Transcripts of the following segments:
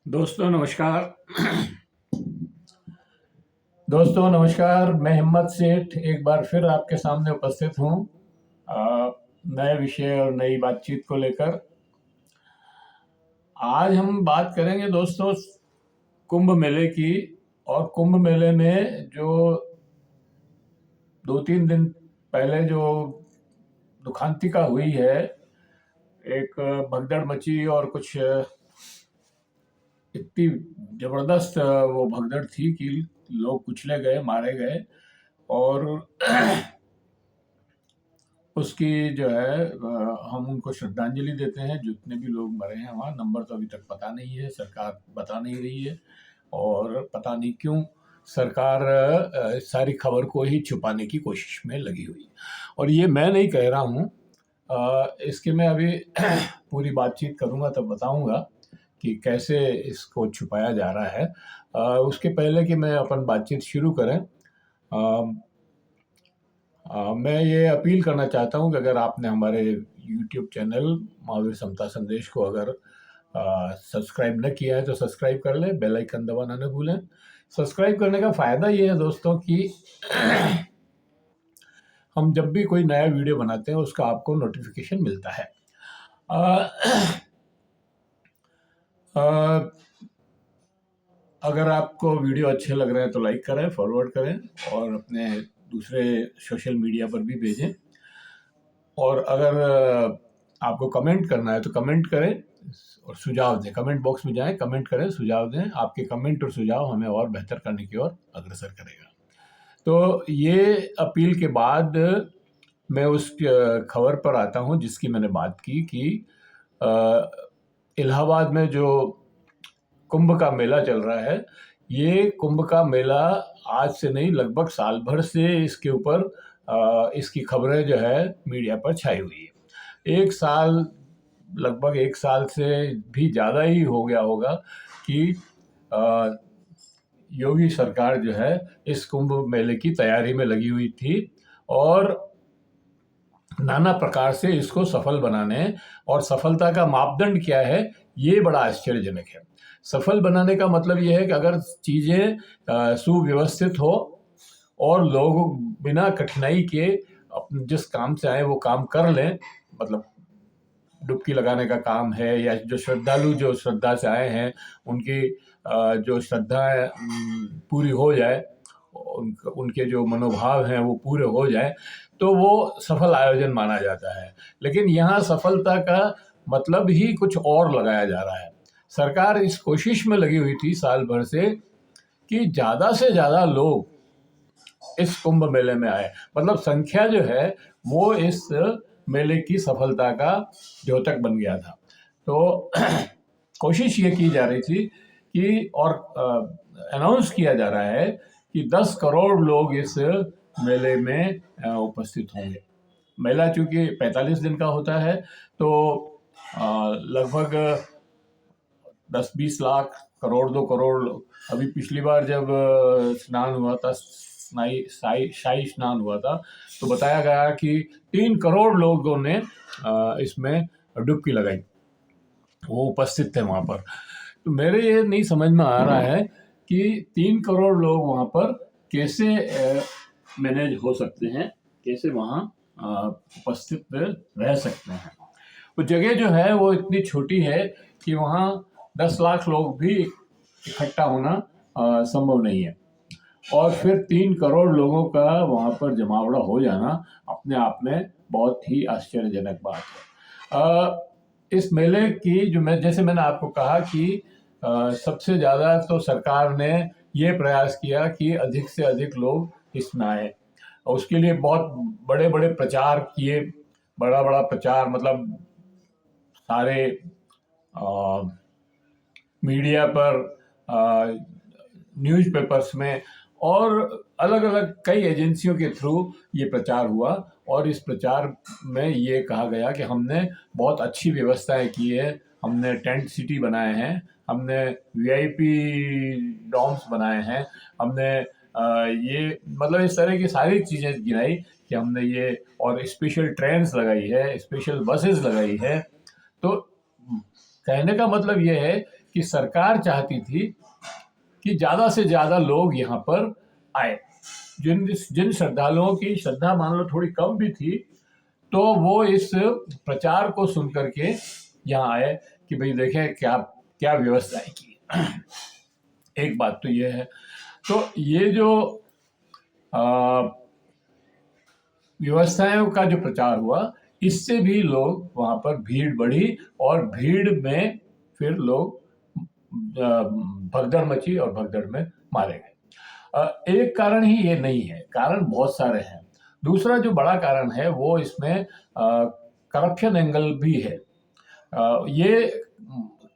दोस्तों नमस्कार। मैं हिम्मत सेठ एक बार फिर आपके सामने उपस्थित हूँ नए विषय और नई बातचीत को लेकर। आज हम बात करेंगे दोस्तों कुंभ मेले की। और कुंभ मेले में जो 2-3 दिन पहले जो दुखांतिका हुई है, एक भगदड़ मची और कुछ इतनी जबरदस्त वो भगदड़ थी कि लोग कुचले गए, मारे गए। और उसकी जो है हम उनको श्रद्धांजलि देते हैं। जितने भी लोग मरे हैं वहाँ, नंबर तो अभी तक पता नहीं है, सरकार बता नहीं रही है। और पता नहीं क्यों सरकार सारी खबर को ही छुपाने की कोशिश में लगी हुई है। और ये मैं नहीं कह रहा हूँ, इसके मैं अभी पूरी बातचीत करूँगा तब बताऊँगा कि कैसे इसको छुपाया जा रहा है। उसके पहले कि मैं अपन बातचीत शुरू करें, मैं ये अपील करना चाहता हूँ कि अगर आपने हमारे यूट्यूब चैनल महावीर समता संदेश को अगर सब्सक्राइब न किया है तो सब्सक्राइब कर लें, बेल आइकन दबाना न भूलें। सब्सक्राइब करने का फ़ायदा ये है दोस्तों कि हम जब भी कोई नया वीडियो बनाते हैं उसका आपको नोटिफिकेशन मिलता है। अगर आपको वीडियो अच्छे लग रहे हैं तो लाइक करें, फॉरवर्ड करें और अपने दूसरे सोशल मीडिया पर भी भेजें। और अगर आपको कमेंट करना है तो कमेंट करें और सुझाव दें। कमेंट बॉक्स में जाएं, कमेंट करें, सुझाव दें। आपके कमेंट और सुझाव हमें और बेहतर करने की ओर अग्रसर करेगा। तो ये अपील के बाद मैं उस खबर पर आता हूँ जिसकी मैंने बात की कि इलाहाबाद में जो कुंभ का मेला चल रहा है, ये कुंभ का मेला आज से नहीं, लगभग साल भर से इसके ऊपर इसकी खबरें जो है मीडिया पर छाई हुई है। लगभग एक साल से भी ज़्यादा ही हो गया होगा कि योगी सरकार जो है इस कुंभ मेले की तैयारी में लगी हुई थी और नाना प्रकार से इसको सफल बनाने। और सफलता का मापदंड क्या है, ये बड़ा आश्चर्यजनक है। सफल बनाने का मतलब ये है कि अगर चीज़ें सुव्यवस्थित हो और लोग बिना कठिनाई के जिस काम से आए वो काम कर लें, मतलब डुबकी लगाने का काम है या जो श्रद्धालु जो श्रद्धा से आए हैं उनकी जो श्रद्धा पूरी हो जाए, उनके जो मनोभाव हैं वो पूरे हो जाए, तो वो सफल आयोजन माना जाता है। लेकिन यहाँ सफलता का मतलब ही कुछ और लगाया जा रहा है। सरकार इस कोशिश में लगी हुई थी साल भर से कि ज़्यादा से ज़्यादा लोग इस कुंभ मेले में आए, मतलब संख्या जो है वो इस मेले की सफलता का द्योतक बन गया था। तो कोशिश ये की जा रही थी कि और अनाउंस किया जा रहा है कि 10 करोड़ लोग इस मेले में उपस्थित होंगे। मेला चूँकि 45 दिन का होता है तो लगभग 10-20 लाख, करोड़ 2 करोड़। अभी पिछली बार जब स्नान हुआ था, शाही स्नान हुआ था, तो बताया गया कि 3 करोड़ लोगों ने इसमें डुबकी लगाई, वो उपस्थित थे वहाँ पर। तो मेरे ये नहीं समझ में आ रहा है कि 3 करोड़ लोग वहाँ पर कैसे मैनेज हो सकते हैं, कैसे वहाँ उपस्थित रह सकते हैं। वो जगह जो है वो इतनी छोटी है कि वहाँ 10 लाख लोग भी इकट्ठा होना संभव नहीं है। और फिर 3 करोड़ लोगों का वहाँ पर जमावड़ा हो जाना अपने आप में बहुत ही आश्चर्यजनक बात है। इस मेले की जैसे मैंने आपको कहा कि सबसे ज़्यादा तो सरकार ने ये प्रयास किया कि अधिक से अधिक लोग इसमें आए और उसके लिए बहुत बड़े बड़े प्रचार किए। बड़ा बड़ा प्रचार मतलब सारे मीडिया पर, न्यूज़पेपर्स में और अलग अलग कई एजेंसियों के थ्रू ये प्रचार हुआ। और इस प्रचार में ये कहा गया कि हमने बहुत अच्छी व्यवस्थाएं की है, हमने टेंट सिटी बनाए हैं, हमने वीआईपी डॉम्स बनाए हैं, हमने ये मतलब इस तरह की सारी चीज़ें गिनाई कि हमने ये, और स्पेशल ट्रेन्स लगाई है, स्पेशल बसेस लगाई है। तो कहने का मतलब ये है कि सरकार चाहती थी कि ज़्यादा से ज़्यादा लोग यहाँ पर आए। जिन जिन श्रद्धालुओं की श्रद्धा मान लो थोड़ी कम भी थी, तो वो इस प्रचार को सुन करके यहाँ आए कि भाई देखें क्या क्या व्यवस्थाएं की। एक बात तो ये है। तो ये जो व्यवस्थाओं का जो प्रचार हुआ, इससे भी लोग वहाँ पर भीड़ बढ़ी और भीड़ में फिर लोग भगदड़ मची और भगदड़ में मारे गए। एक कारण ही ये नहीं है, कारण बहुत सारे हैं। दूसरा जो बड़ा कारण है वो इसमें करप्शन एंगल भी है। ये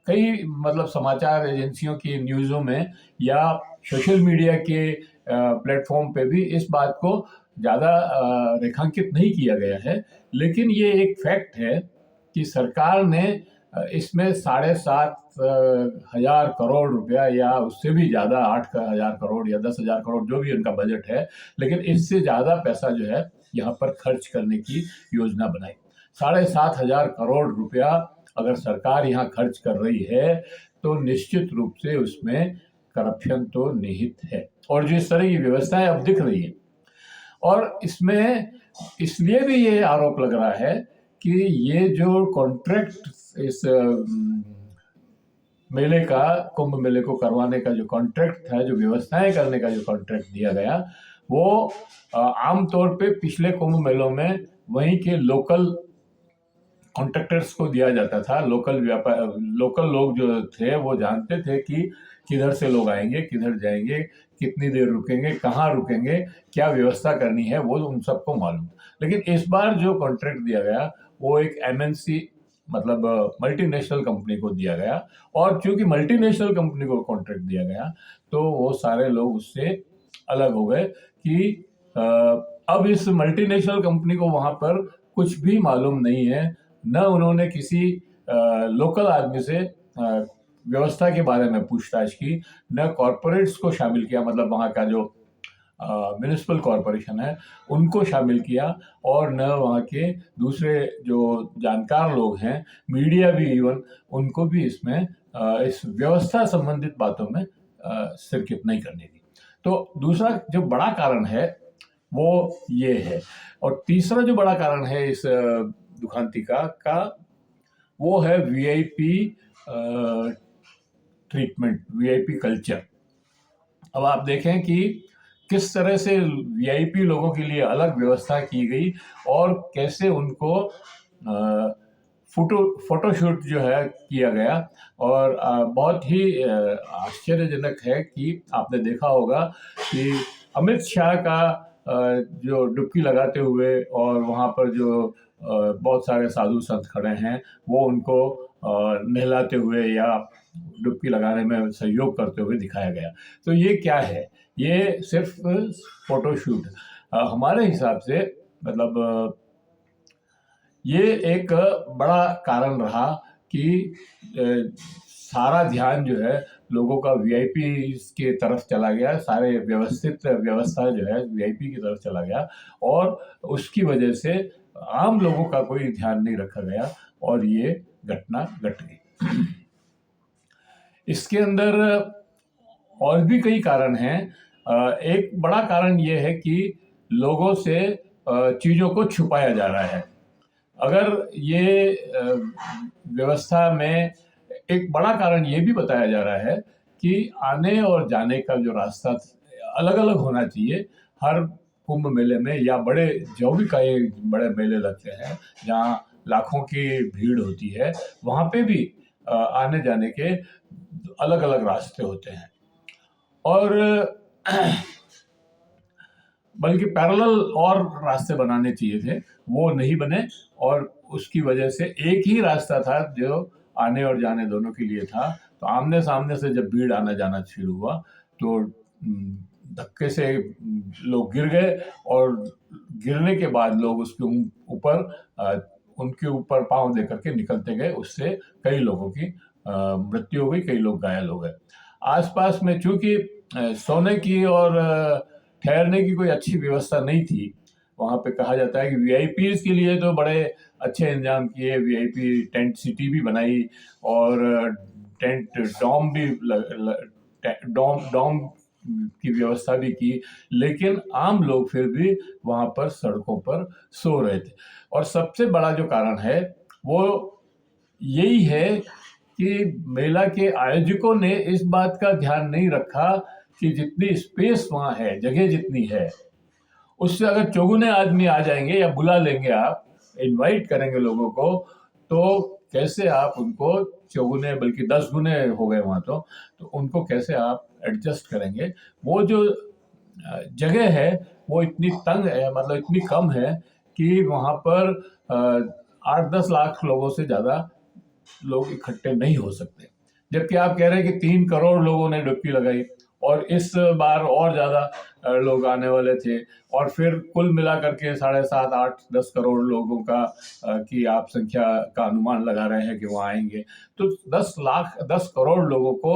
कई मतलब समाचार एजेंसियों की न्यूज़ों में या सोशल मीडिया के प्लेटफॉर्म पे भी इस बात को ज़्यादा रेखांकित नहीं किया गया है, लेकिन ये एक फैक्ट है कि सरकार ने इसमें 7,500 करोड़ रुपया या उससे भी ज़्यादा 8,000 करोड़ या 10,000 करोड़ जो भी उनका बजट है, लेकिन इससे ज़्यादा पैसा जो है यहाँ पर खर्च करने की योजना बनाई। 7,500 करोड़ रुपया अगर सरकार यहाँ खर्च कर रही है तो निश्चित रूप से उसमें करप्शन तो निहित है। और जिस तरह की व्यवस्थाएं अब दिख रही है, और इसमें इसलिए भी ये आरोप लग रहा है कि ये जो कॉन्ट्रैक्ट इस मेले का, कुंभ मेले को करवाने का जो कॉन्ट्रैक्ट था, जो व्यवस्थाएं करने का जो कॉन्ट्रैक्ट दिया गया, वो आमतौर पे पिछले कुंभ मेलों में वहीं के लोकल कॉन्ट्रैक्टर्स को दिया जाता था। लोकल लोग जो थे वो जानते थे कि किधर से लोग आएंगे, किधर जाएंगे, कितनी देर रुकेंगे, कहाँ रुकेंगे, क्या व्यवस्था करनी है, वो उन सबको मालूम। लेकिन इस बार जो कॉन्ट्रैक्ट दिया गया वो एक एमएनसी मतलब मल्टीनेशनल कंपनी को दिया गया, और चूंकि मल्टीनेशनल कंपनी को कॉन्ट्रैक्ट दिया गया तो वो सारे लोग उससे अलग हो गए कि अब इस मल्टीनेशनल कंपनी को वहाँ पर कुछ भी मालूम नहीं है, न उन्होंने किसी लोकल आदमी से व्यवस्था के बारे में पूछताछ की, न कॉरपोरेट्स को शामिल किया, मतलब वहाँ का जो म्यूनिसिपल कॉरपोरेशन है उनको शामिल किया, और न वहाँ के दूसरे जो जानकार लोग हैं, मीडिया भी इवन, उनको भी इसमें इस व्यवस्था संबंधित बातों में शिरकत नहीं करने दी। तो दूसरा जो बड़ा कारण है वो ये है। और तीसरा जो बड़ा कारण है इस दुखांतिका का वो है वीआईपी ट्रीटमेंट, वीआईपी कल्चर। अब आप देखें कि किस तरह से वीआईपी लोगों के लिए अलग व्यवस्था की गई और कैसे उनको फोटोशूट जो है किया गया। और बहुत ही आश्चर्यजनक है कि आपने देखा होगा कि अमित शाह का जो डुबकी लगाते हुए और वहाँ पर जो बहुत सारे साधु संत खड़े हैं वो उनको नहलाते हुए या डुबकी लगाने में सहयोग करते हुए दिखाया गया। तो ये क्या है? ये सिर्फ फोटोशूट हमारे हिसाब से मतलब ये एक बड़ा कारण रहा कि सारा ध्यान जो है लोगों का वीआईपी के तरफ चला गया, सारे व्यवस्था जो है वीआईपी की तरफ चला गया, और उसकी वजह से आम लोगों का कोई ध्यान नहीं रखा गया और ये घटना घट गई। इसके अंदर और भी कई कारण हैं। एक बड़ा कारण ये है कि लोगों से चीज़ों को छुपाया जा रहा है। अगर ये व्यवस्था में एक बड़ा कारण ये भी बताया जा रहा है कि आने और जाने का जो रास्ता अलग अलग होना चाहिए। हर कुंभ मेले में या बड़े जो भी कई बड़े मेले लगते हैं जहाँ लाखों की भीड़ होती है, वहाँ पे भी आने जाने के अलग अलग रास्ते होते हैं, और बल्कि पैरेलल और रास्ते बनाने चाहिए थे, वो नहीं बने, और उसकी वजह से एक ही रास्ता था जो आने और जाने दोनों के लिए था। तो आमने सामने से जब भीड़ आना जाना शुरू हुआ तो धक्के से लोग गिर गए, और गिरने के बाद लोग उसके ऊपर उनके ऊपर पांव दे करके निकलते गए। उससे कई लोगों की मृत्यु हो गई, कई लोग घायल हो गए। आसपास में चूंकि सोने की और ठहरने की कोई अच्छी व्यवस्था नहीं थी, वहाँ पे कहा जाता है कि वीआईपीज़ के लिए तो बड़े अच्छे इंतजाम किए, वीआईपी टेंट सिटी भी बनाई, और टेंट डॉम भी डॉम की व्यवस्था भी की, लेकिन आम लोग फिर भी वहां पर सड़कों पर सो रहे थे। और सबसे बड़ा जो कारण है वो यही है कि मेला के आयोजकों ने इस बात का ध्यान नहीं रखा कि जितनी स्पेस वहां है, जगह जितनी है, उससे अगर चौगुने आदमी आ जाएंगे या बुला लेंगे, आप इनवाइट करेंगे लोगों को, तो कैसे आप उनको चौगुने बल्कि 10 गुने हो गए वहां, तो उनको कैसे आप एडजस्ट करेंगे। वो जो जगह है वो इतनी तंग है, मतलब इतनी कम है कि वहां पर 8-10 लाख लोगों से ज्यादा लोग इकट्ठे नहीं हो सकते। जबकि आप कह रहे हैं कि 3 करोड़ लोगों ने डुबकी लगाई, और इस बार और ज्यादा लोग आने वाले थे, और फिर कुल मिला करके 7.5, 8, 10 करोड़ लोगों का की आप संख्या का अनुमान लगा रहे हैं कि वो आएंगे। तो 10 करोड़ लोगों को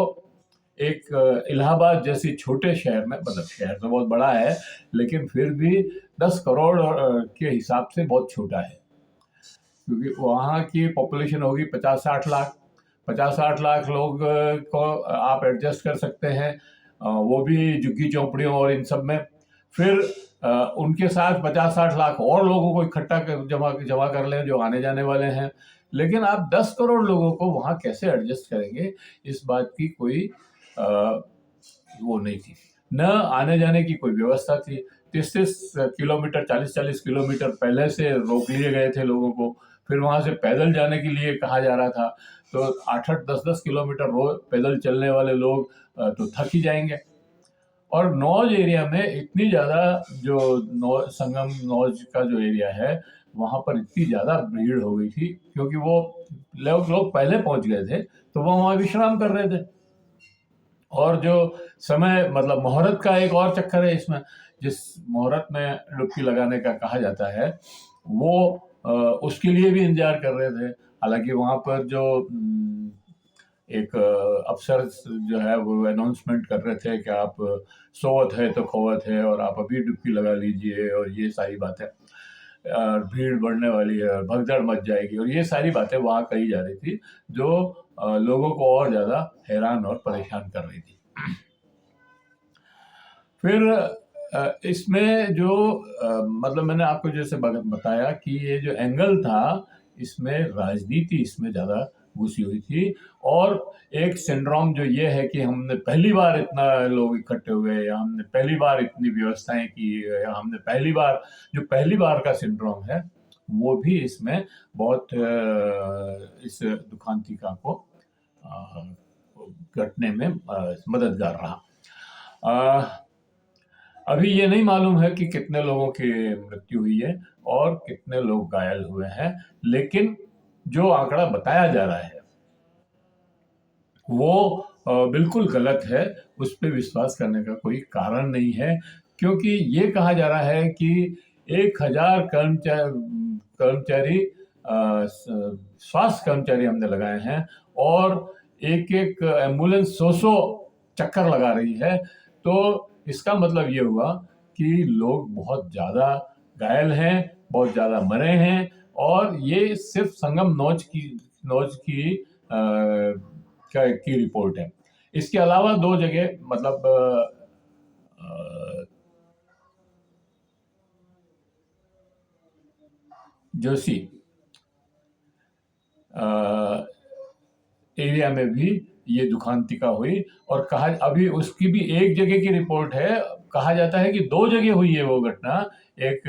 एक इलाहाबाद जैसी छोटे शहर में, मतलब शहर तो बहुत बड़ा है लेकिन फिर भी 10 करोड़ के हिसाब से बहुत छोटा है, क्योंकि वहाँ की पॉपुलेशन होगी 50-60 लाख। 50-60 लाख लोग को आप एडजस्ट कर सकते हैं, वो भी झुग्गी झोंपड़ियों और इन सब में। फिर उनके साथ 50-60 लाख और लोगों को इकट्ठा जमा कर लें जो आने जाने वाले हैं। लेकिन आप 10 करोड़ लोगों को वहाँ कैसे एडजस्ट करेंगे, इस बात की कोई वो नहीं थी। न आने जाने की कोई व्यवस्था थी। 30-30 किलोमीटर, 40-40 किलोमीटर पहले से रोक लिए गए थे लोगों को। फिर वहां से पैदल जाने के लिए कहा जा रहा था, तो 8-8, 10-10 किलोमीटर रोज पैदल चलने वाले लोग तो थक ही जाएंगे। और नौज एरिया में इतनी ज्यादा जो संगम नौज का जो एरिया है, वहां पर इतनी ज्यादा भीड़ हो गई थी, क्योंकि वो लोग पहले पहुंच गए थे तो वो वहां विश्राम कर रहे थे। और जो समय, मतलब मुहूर्त का एक और चक्कर है इसमें, जिस मुहूर्त में डुबकी लगाने का कहा जाता है, वो उसके लिए भी इंतजार कर रहे थे। हालांकि वहां पर जो एक अफसर जो है वो अनाउंसमेंट कर रहे थे कि आप सोवत है तो खोवत है, और आप अभी डुबकी लगा लीजिए, और ये सारी बातें, भीड़ बढ़ने वाली है और भगदड़ मच जाएगी, और ये सारी बातें वहां कही जा रही थी, जो लोगों को और ज्यादा हैरान और परेशान कर रही थी। फिर इसमें जो मतलब मैंने आपको जैसे बताया कि ये जो एंगल था, इसमें राजनीति इसमें ज्यादा घुसी हुई थी। और एक सिंड्रोम जो ये है कि हमने पहली बार इतना लोग इकट्ठे हुए, या हमने पहली बार इतनी व्यवस्थाएं की, या हमने पहली बार का सिंड्रोम है, वो भी इसमें बहुत इस दुखांतिका को घटने में मददगार रहा। अभी ये नहीं मालूम है कि कितने लोगों की मृत्यु हुई है और कितने लोग घायल हुए हैं, लेकिन जो आंकड़ा बताया जा रहा है वो बिल्कुल गलत है। उस पर विश्वास करने का कोई कारण नहीं है, क्योंकि ये कहा जा रहा है कि 1000 कर्मचारी स्वास्थ्य कर्मचारी हमने लगाए हैं, और एक एक एम्बुलेंस 100 चक्कर लगा रही है। तो इसका मतलब ये हुआ कि लोग बहुत ज्यादा घायल हैं, बहुत ज्यादा मरे हैं, और ये सिर्फ संगम नौज की की रिपोर्ट है। इसके अलावा 2 जगह, मतलब जोशी एरिया में भी ये दुखांतिका हुई, और कहा अभी उसकी भी एक जगह की रिपोर्ट है। कहा जाता है कि 2 जगह हुई है वो घटना, एक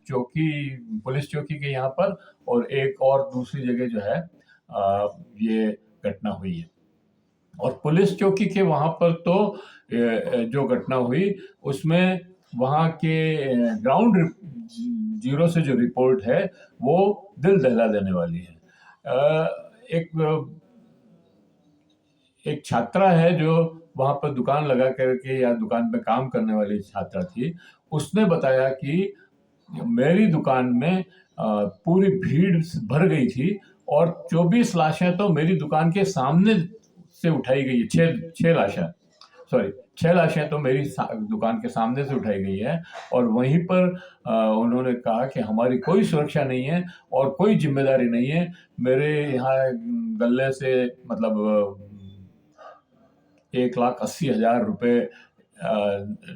चौकी, पुलिस चौकी के यहाँ पर, और एक और दूसरी जगह जो है ये घटना हुई है। और पुलिस चौकी के वहां पर तो जो घटना हुई उसमें वहां के ग्राउंड जीरो से जो रिपोर्ट है वो दिल दहला देने वाली है। एक छात्रा है जो वहां पर दुकान लगा करके, या दुकान पे काम करने वाली छात्रा थी, उसने बताया कि मेरी दुकान में पूरी भीड़ भर गई थी, और 24 लाशें तो मेरी दुकान के सामने से उठाई गई है। 6 लाशें तो मेरी दुकान के सामने से उठाई गई है। और वहीं पर उन्होंने कहा कि हमारी कोई सुरक्षा नहीं है और कोई जिम्मेदारी नहीं है। मेरे यहाँ गले से, मतलब 1,80,000 रुपये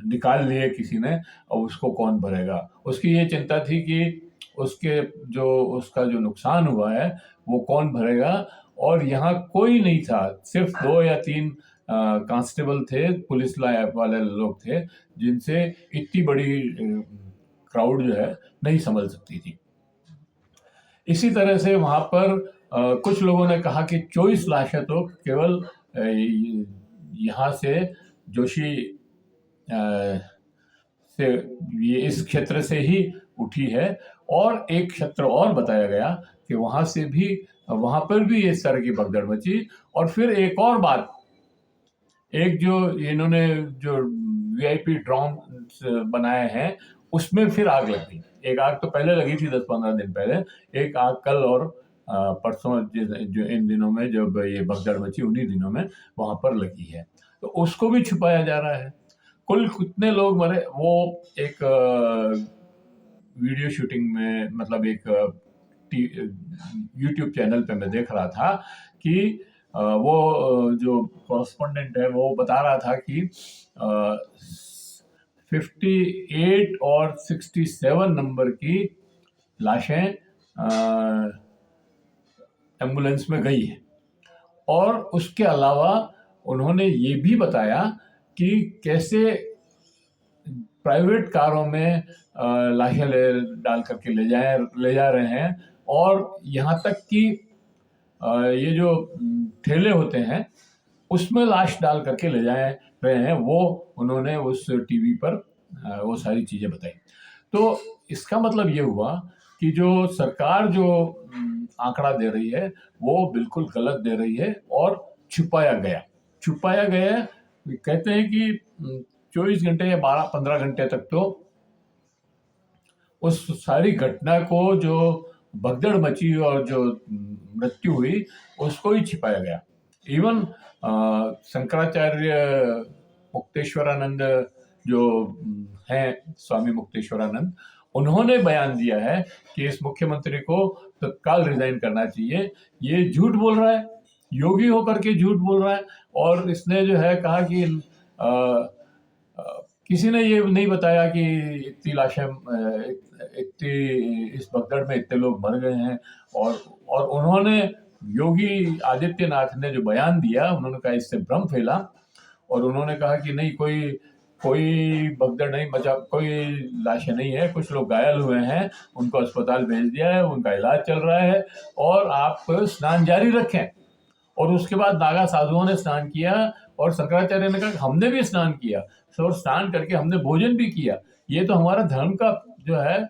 निकाल लिए किसी ने, और उसको कौन भरेगा। उसकी ये चिंता थी कि उसका जो नुकसान हुआ है वो कौन भरेगा। और यहाँ कोई नहीं था, सिर्फ 2 या 3 कांस्टेबल थे, पुलिस वाले लोग थे, जिनसे इतनी बड़ी क्राउड जो है नहीं संभल सकती थी। इसी तरह से वहाँ पर कुछ लोगों ने कहा कि 24 लाशें तो केवल यहाँ से जोशी से ये इस क्षेत्र से ही उठी है, और एक क्षेत्र और बताया गया कि वहाँ पर भी इस तरह की भगदड़ मची। और फिर एक और बात, एक जो इन्होंने जो वीआईपी ड्रोन बनाए हैं उसमें फिर आग लग गई। एक आग तो पहले लगी थी 10-15 दिन पहले, एक आग कल और परसों जो इन दिनों में जब ये भगदड़ मची उन्हीं दिनों में वहां पर लगी है, तो उसको भी छुपाया जा रहा है। कुल कितने लोग मरे, वो एक वीडियो शूटिंग में, मतलब एक यूट्यूब चैनल पे मैं देख रहा था कि वो जो कॉरेस्पॉन्डेंट है वो बता रहा था कि 58 और 67 नंबर की लाशें एम्बुलेंस में गई है। और उसके अलावा उन्होंने ये भी बताया कि कैसे प्राइवेट कारों में लाशें डाल करके ले जा रहे हैं, और यहाँ तक कि ये जो ठेले होते हैं उसमें लाश डाल करके ले जा रहे हैं। वो उन्होंने उस टीवी पर वो सारी चीज़ें बताई। तो इसका मतलब ये हुआ कि जो सरकार जो आंकड़ा दे रही है वो बिल्कुल गलत दे रही है, और छुपाया गया। कहते हैं कि 24 घंटे या 12-15 घंटे तक तो उस सारी घटना को, जो भगदड़ मची और जो मृत्यु हुई, उसको ही छिपाया गया। इवन शंकराचार्य मुक्तेश्वरानंद जो हैं, स्वामी मुक्तेश्वरानंद, उन्होंने बयान दिया है कि इस मुख्यमंत्री को तत्काल रिजाइन करना चाहिए। ये झूठ बोल रहा है, योगी होकर के झूठ बोल रहा है। और इसने जो है कहा कि किसी ने ये नहीं बताया कि इतनी लाशें, इतनी इस भगदड़ में इतने लोग मर गए हैं। और उन्होंने, योगी आदित्यनाथ ने जो बयान दिया, उन्होंने कहा इससे भ्रम फैला, और उन्होंने कहा कि नहीं, कोई भगदड़ नहीं मचा, कोई लाशें नहीं है, कुछ लोग घायल हुए हैं, उनको अस्पताल भेज दिया है, उनका इलाज चल रहा है, और आप स्नान जारी रखें। और उसके बाद नागा साधुओं ने स्नान किया, और शंकराचार्य ने कहा हमने भी स्नान किया, और स्नान करके हमने भोजन भी किया। ये तो हमारा धर्म का जो है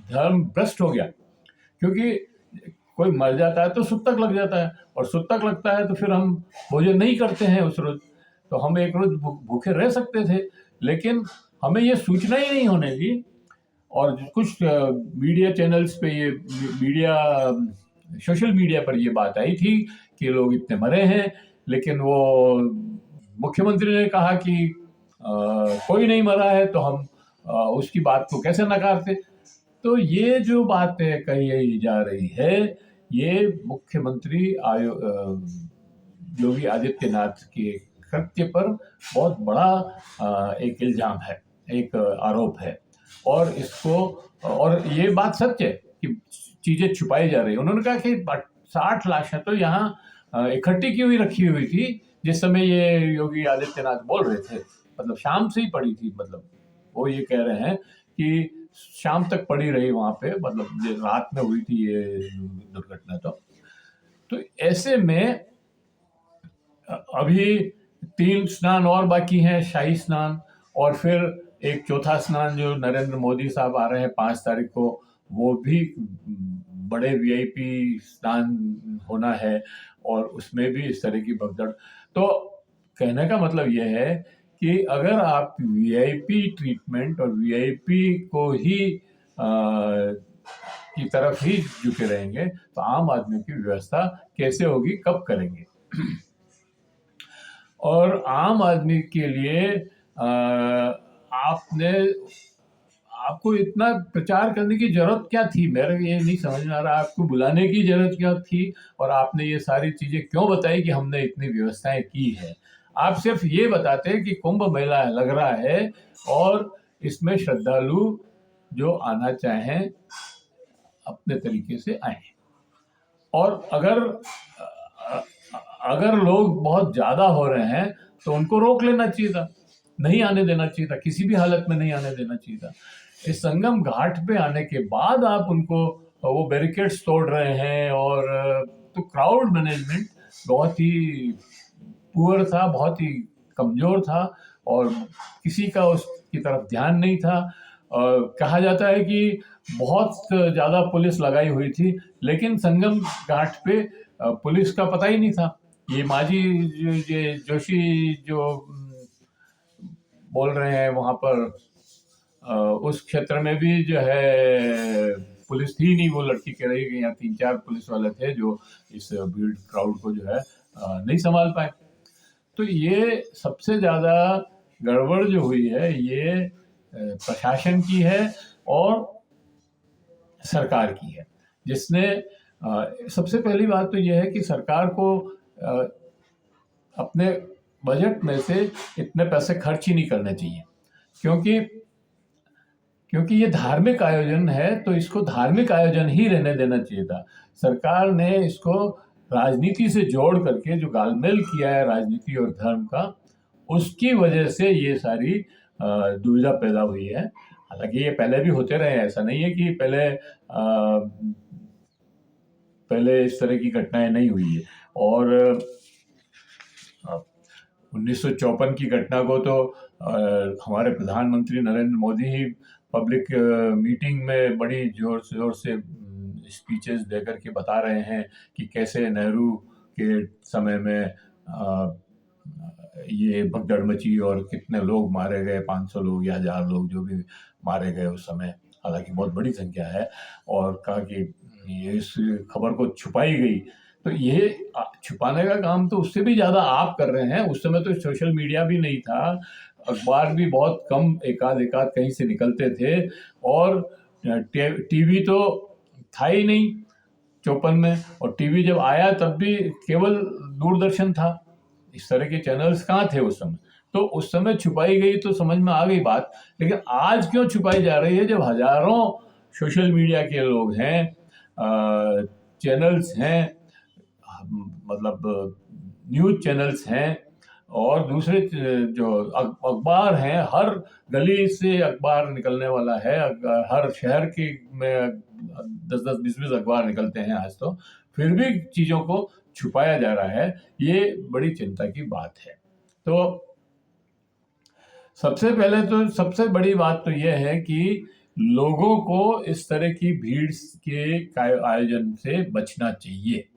धर्म भ्रष्ट हो गया। क्योंकि कोई मर जाता है तो सुतक लग जाता है, और सुतक लगता है तो फिर हम भोजन नहीं करते हैं उस रोज। तो हम एक रोज भूखे रह सकते थे, लेकिन हमें ये सूचना ही नहीं होने दी। और कुछ मीडिया चैनल्स पे सोशल मीडिया पर ये बात आई थी कि लोग इतने मरे हैं, लेकिन वो मुख्यमंत्री ने कहा कि कोई नहीं मरा है, तो हम उसकी बात को कैसे नकारते। तो ये जो बातें कही जा रही है, ये मुख्यमंत्री योगी आदित्यनाथ के कृत्य पर बहुत बड़ा एक इल्जाम है, एक आरोप है। और ये बात सच है कि चीजें छुपाई जा रही है। उन्होंने कहा कि 60 लाशें तो यहाँ इकट्ठी की हुई रखी हुई थी जिस समय ये योगी आदित्यनाथ बोल रहे थे, मतलब शाम से ही पड़ी थी। मतलब वो ये कह रहे हैं कि शाम तक पड़ी रही वहां पे, मतलब रात में हुई थी ये दुर्घटना। तो ऐसे में अभी 3 स्नान और बाकी हैं, शाही स्नान, और फिर एक चौथा स्नान जो नरेंद्र मोदी साहब आ रहे हैं 5 तारीख को, वो भी बड़े वीआईपी स्नान होना है, और उसमें भी इस तरह की भगदड़। तो कहने का मतलब यह है कि अगर आप वीआईपी ट्रीटमेंट और वीआईपी को ही की तरफ ही झुके रहेंगे, तो आम आदमी की व्यवस्था कैसे होगी, कब करेंगे। और आम आदमी के लिए आपको इतना प्रचार करने की जरूरत क्या थी? मेरे ये नहीं समझ में आ रहा, आपको बुलाने की जरूरत क्या थी? और आपने ये सारी चीजें क्यों बताई कि हमने इतनी व्यवस्थाएं की है? आप सिर्फ ये बताते कि कुंभ मेला लग रहा है और इसमें श्रद्धालु जो आना चाहें अपने तरीके से आए। और अगर लोग बहुत ज्यादा हो रहे हैं तो उनको रोक लेना चाहिए था, नहीं आने देना चाहिए था, किसी भी हालत में नहीं आने देना चाहिए था। इस संगम घाट पे आने के बाद आप उनको वो बैरिकेड्स तोड़ रहे हैं। और तो क्राउड मैनेजमेंट बहुत ही पुअर था, बहुत ही कमजोर था और किसी का उसकी तरफ ध्यान नहीं था। कहा जाता है कि बहुत ज्यादा पुलिस लगाई हुई थी, लेकिन संगम घाट पे पुलिस का पता ही नहीं था। ये माजी जोशी जो बोल रहे हैं वहां पर उस क्षेत्र में भी जो है पुलिस थी नहीं, वो लड़की कह रही कि यहाँ 3-4 पुलिस वाले थे जो इस भीड़ क्राउड को जो है नहीं संभाल पाए। तो ये सबसे ज्यादा गड़बड़ जो हुई है ये प्रशासन की है और सरकार की है, जिसने सबसे पहली बात तो यह है कि सरकार को अपने बजट में से इतने पैसे खर्च ही नहीं करने चाहिए, क्योंकि ये धार्मिक आयोजन है तो इसको धार्मिक आयोजन ही रहने देना चाहिए था। सरकार ने इसको राजनीति से जोड़ करके जो गालमेल किया है राजनीति और धर्म का, उसकी वजह से ये सारी दुविधा पैदा हुई है। हालांकि ये पहले भी होते रहे, ऐसा नहीं है कि पहले इस तरह की घटनाएं नहीं हुई है। और 1954 की घटना को तो हमारे प्रधानमंत्री नरेंद्र मोदी ही पब्लिक मीटिंग में बड़ी जोर से स्पीचेस देकर के बता रहे हैं कि कैसे नेहरू के समय में ये भगदड़ मची और कितने लोग मारे गए, 500 लोग या 1000 लोग जो भी मारे गए उस समय, हालांकि बहुत बड़ी संख्या है। और कहा कि ये इस खबर को छुपाई गई, तो ये छुपाने का काम तो उससे भी ज्यादा आप कर रहे हैं। उस समय तो सोशल मीडिया भी नहीं था, अखबार भी बहुत कम एकाध कहीं से निकलते थे, और टीवी तो था ही नहीं 54 में। और टीवी जब आया तब भी केवल दूरदर्शन था, इस तरह के चैनल्स कहाँ थे उस समय। तो उस समय छुपाई गई तो समझ में आ गई बात, लेकिन आज क्यों छुपाई जा रही है जब हजारों सोशल मीडिया के लोग हैं, चैनल्स हैं, मतलब न्यूज चैनल्स हैं और दूसरे जो अखबार हैं, हर गली से अखबार निकलने वाला है, हर शहर के में 10-10, 20-20 अखबार निकलते हैं आज तो, फिर भी चीजों को छुपाया जा रहा है। ये बड़ी चिंता की बात है। तो सबसे पहले तो सबसे बड़ी बात तो यह है कि लोगों को इस तरह की भीड़ के आयोजन से बचना चाहिए।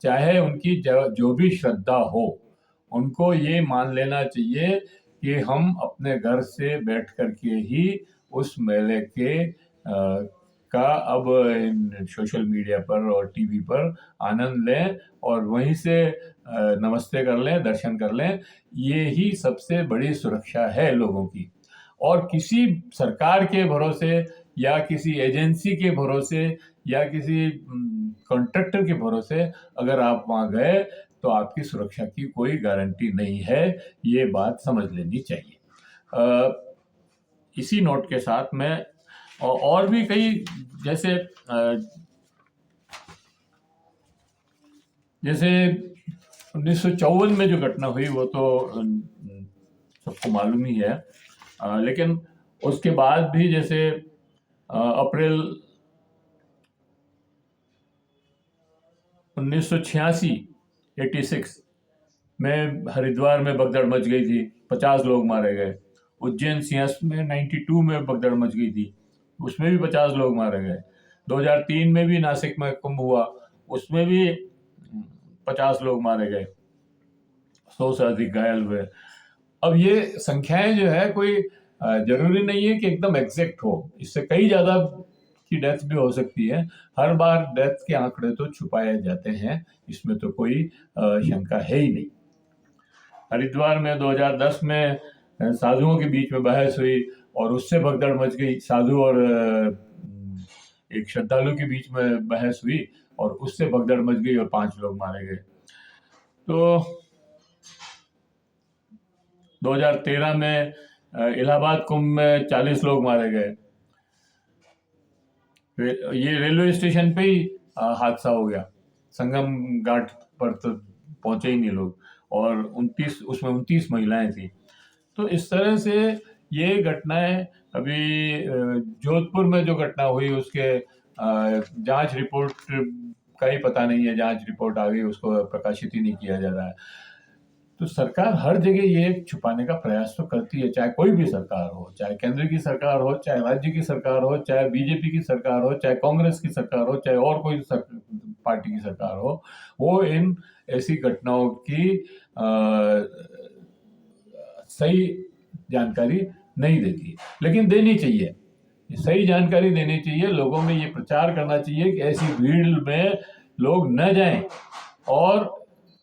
चाहे उनकी जो भी श्रद्धा हो, उनको ये मान लेना चाहिए कि हम अपने घर से बैठ करके ही उस मेले के का अब सोशल मीडिया पर और टीवी पर आनंद लें और वहीं से नमस्ते कर लें, दर्शन कर लें। ये ही सबसे बड़ी सुरक्षा है लोगों की। और किसी सरकार के भरोसे या किसी एजेंसी के भरोसे या किसी कॉन्ट्रैक्टर के भरोसे अगर आप वहां गए तो आपकी सुरक्षा की कोई गारंटी नहीं है, ये बात समझ लेनी चाहिए। इसी नोट के साथ मैं और भी कई जैसे 1954 में जो घटना हुई वो तो सबको मालूम ही है, लेकिन उसके बाद भी जैसे अप्रैल 1986 में हरिद्वार में भगदड़ मच गई थी, 50 लोग मारे गए। उज्जैन सिंहस्थ में 92 में भगदड़ मच गई थी, उसमें भी 50 लोग मारे गए। 2003 में भी नासिक में कुंभ हुआ, उसमें भी 50 लोग मारे गए, 100 से अधिक घायल हुए। अब ये संख्याएं जो है कोई जरूरी नहीं है कि एकदम एग्जैक्ट हो, इससे कई ज्यादा की डेथ भी हो सकती है। हर बार डेथ के आंकड़े तो छुपाए जाते हैं, इसमें तो कोई शंका है ही नहीं। हरिद्वार में 2010 में साधुओं के बीच में बहस हुई और उससे भगदड़ मच गई। साधु और एक श्रद्धालु के बीच में बहस हुई और उससे भगदड़ मच गई और 5 लोग मारे गए। तो 2013 में इलाहाबाद कुंभ में 40 लोग मारे गए। ये रेलवे स्टेशन पे ही हादसा हो गया, संगम घाट पर तो पहुंचे ही नहीं लोग, और 29 महिलाएं थी। तो इस तरह से ये घटनाएं अभी जोधपुर में जो घटना हुई उसके जांच रिपोर्ट का ही पता नहीं है, जांच रिपोर्ट आ गई, उसको प्रकाशित ही नहीं किया जा रहा है। तो सरकार हर जगह ये छुपाने का प्रयास तो करती है, चाहे कोई भी सरकार हो, चाहे केंद्र की सरकार हो, चाहे राज्य की सरकार हो, चाहे बीजेपी की सरकार हो, चाहे कांग्रेस की सरकार हो, चाहे और कोई पार्टी की सरकार हो, वो इन ऐसी घटनाओं की सही जानकारी नहीं देती, लेकिन देनी चाहिए। सही जानकारी देनी चाहिए, लोगों में ये प्रचार करना चाहिए कि ऐसी भीड़ में लोग न जाएं, और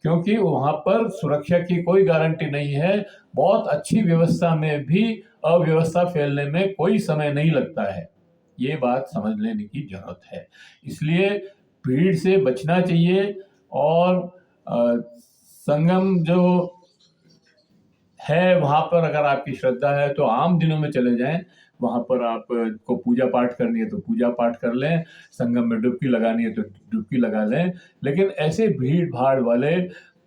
क्योंकि वहां पर सुरक्षा की कोई गारंटी नहीं है। बहुत अच्छी व्यवस्था में भी अव्यवस्था फैलने में कोई समय नहीं लगता है, ये बात समझ लेने की जरूरत है। इसलिए भीड़ से बचना चाहिए, और संगम जो है वहां पर अगर आपकी श्रद्धा है तो आम दिनों में चले जाएं, वहां पर आपको पूजा पाठ करनी है तो पूजा पाठ कर लें, संगम में डुबकी लगानी है तो डुबकी लगा लें, लेकिन ऐसे भीड़ भाड़ वाले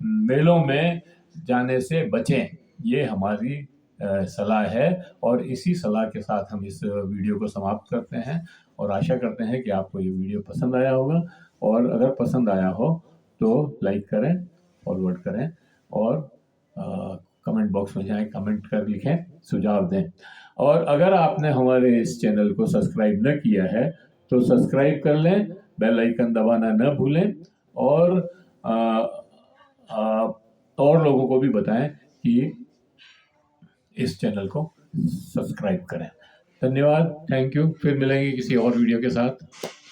मेलों में जाने से बचें, ये हमारी सलाह है। और इसी सलाह के साथ हम इस वीडियो को समाप्त करते हैं, और आशा करते हैं कि आपको ये वीडियो पसंद आया होगा, और अगर पसंद आया हो तो लाइक करें, फॉरवर्ड करें, और कमेंट बॉक्स में जाएं, कमेंट कर लिखें, सुझाव दें। और अगर आपने हमारे इस चैनल को सब्सक्राइब न किया है तो सब्सक्राइब कर लें, बेल आइकन दबाना न भूलें, और और लोगों को भी बताएं कि इस चैनल को सब्सक्राइब करें। धन्यवाद, थैंक यू। फिर मिलेंगे किसी और वीडियो के साथ।